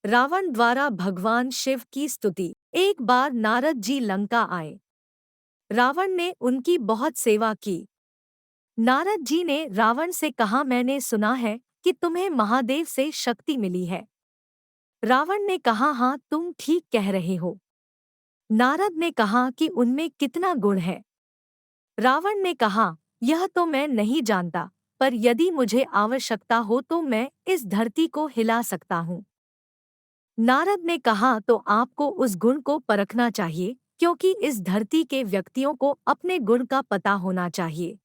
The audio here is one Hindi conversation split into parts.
रावण द्वारा भगवान शिव की स्तुति। एक बार नारद जी लंका आए। रावण ने उनकी बहुत सेवा की। नारद जी ने रावण से कहा, मैंने सुना है कि तुम्हें महादेव से शक्ति मिली है। रावण ने कहा, हाँ, तुम ठीक कह रहे हो। नारद ने कहा कि उनमें कितना गुण है। रावण ने कहा, यह तो मैं नहीं जानता, पर यदि मुझे आवश्यकता हो तो मैं इस धरती को हिला सकता हूँ। नारद ने कहा, तो आपको उस गुण को परखना चाहिए, क्योंकि इस धरती के व्यक्तियों को अपने गुण का पता होना चाहिए।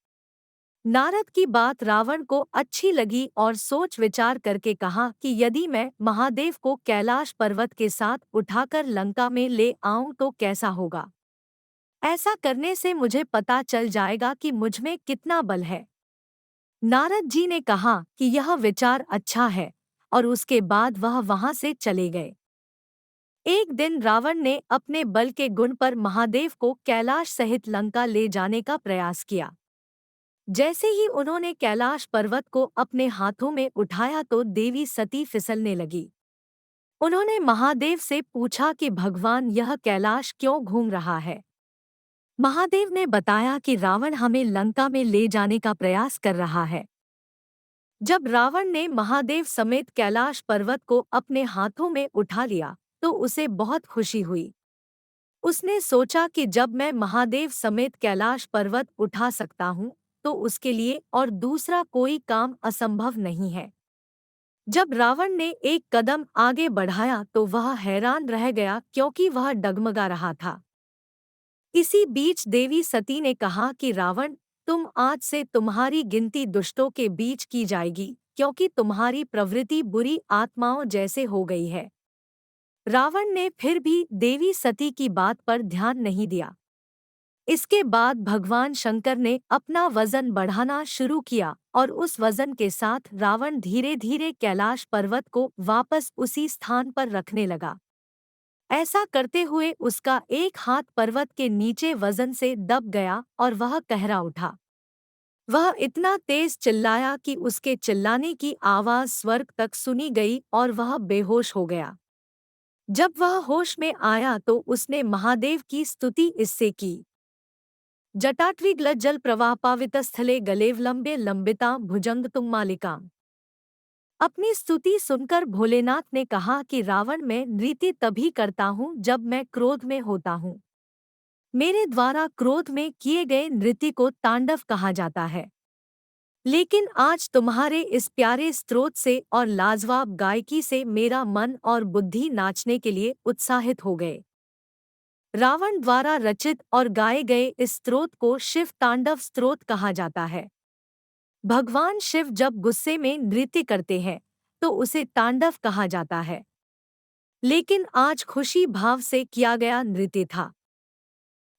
नारद की बात रावण को अच्छी लगी और सोच विचार करके कहा कि यदि मैं महादेव को कैलाश पर्वत के साथ उठाकर लंका में ले आऊं तो कैसा होगा। ऐसा करने से मुझे पता चल जाएगा कि मुझमें कितना बल है। नारद जी ने कहा कि यह विचार अच्छा है, और उसके बाद वह वहां से चले गए। एक दिन रावण ने अपने बल के गुण पर महादेव को कैलाश सहित लंका ले जाने का प्रयास किया। जैसे ही उन्होंने कैलाश पर्वत को अपने हाथों में उठाया तो देवी सती फिसलने लगी। उन्होंने महादेव से पूछा कि भगवान, यह कैलाश क्यों घूम रहा है। महादेव ने बताया कि रावण हमें लंका में ले जाने का प्रयास कर रहा है। जब रावण ने महादेव समेत कैलाश पर्वत को अपने हाथों में उठा लिया तो उसे बहुत खुशी हुई। उसने सोचा कि जब मैं महादेव समेत कैलाश पर्वत उठा सकता हूँ तो उसके लिए और दूसरा कोई काम असंभव नहीं है। जब रावण ने एक कदम आगे बढ़ाया तो वह हैरान रह गया, क्योंकि वह डगमगा रहा था। इसी बीच देवी सती ने कहा कि रावण, तुम आज से तुम्हारी गिनती दुष्टों के बीच की जाएगी, क्योंकि तुम्हारी प्रवृत्ति बुरी आत्माओं जैसे हो गई है। रावण ने फिर भी देवी सती की बात पर ध्यान नहीं दिया। इसके बाद भगवान शंकर ने अपना वजन बढ़ाना शुरू किया और उस वजन के साथ रावण धीरे धीरे कैलाश पर्वत को वापस उसी स्थान पर रखने लगा। ऐसा करते हुए उसका एक हाथ पर्वत के नीचे वजन से दब गया और वह कहरा उठा। वह इतना तेज चिल्लाया कि उसके चिल्लाने की आवाज स्वर्ग तक सुनी गई और वह बेहोश हो गया। जब वह होश में आया तो उसने महादेव की स्तुति इससे की। जटाट्रिग्ल जल प्रवाह पावितस्थले गलेवलंबे लंबिता भुजंग तुम्मालिका। अपनी स्तुति सुनकर भोलेनाथ ने कहा कि रावण, मैं नृत्य तभी करता हूँ जब मैं क्रोध में होता हूँ। मेरे द्वारा क्रोध में किए गए नृत्य को तांडव कहा जाता है। लेकिन आज तुम्हारे इस प्यारे स्तोत्र से और लाजवाब गायकी से मेरा मन और बुद्धि नाचने के लिए उत्साहित हो गए। रावण द्वारा रचित और गाए गए इस स्तोत्र को शिव तांडव स्तोत्र कहा जाता है। भगवान शिव जब गुस्से में नृत्य करते हैं तो उसे तांडव कहा जाता है, लेकिन आज खुशी भाव से किया गया नृत्य था।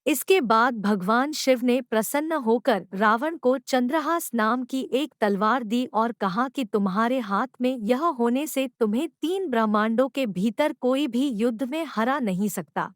इसके बाद भगवान शिव ने प्रसन्न होकर रावण को चंद्रहास नाम की एक तलवार दी और कहा कि तुम्हारे हाथ में यह होने से तुम्हें 3 ब्रह्मांडों के भीतर कोई भी युद्ध में हरा नहीं सकता।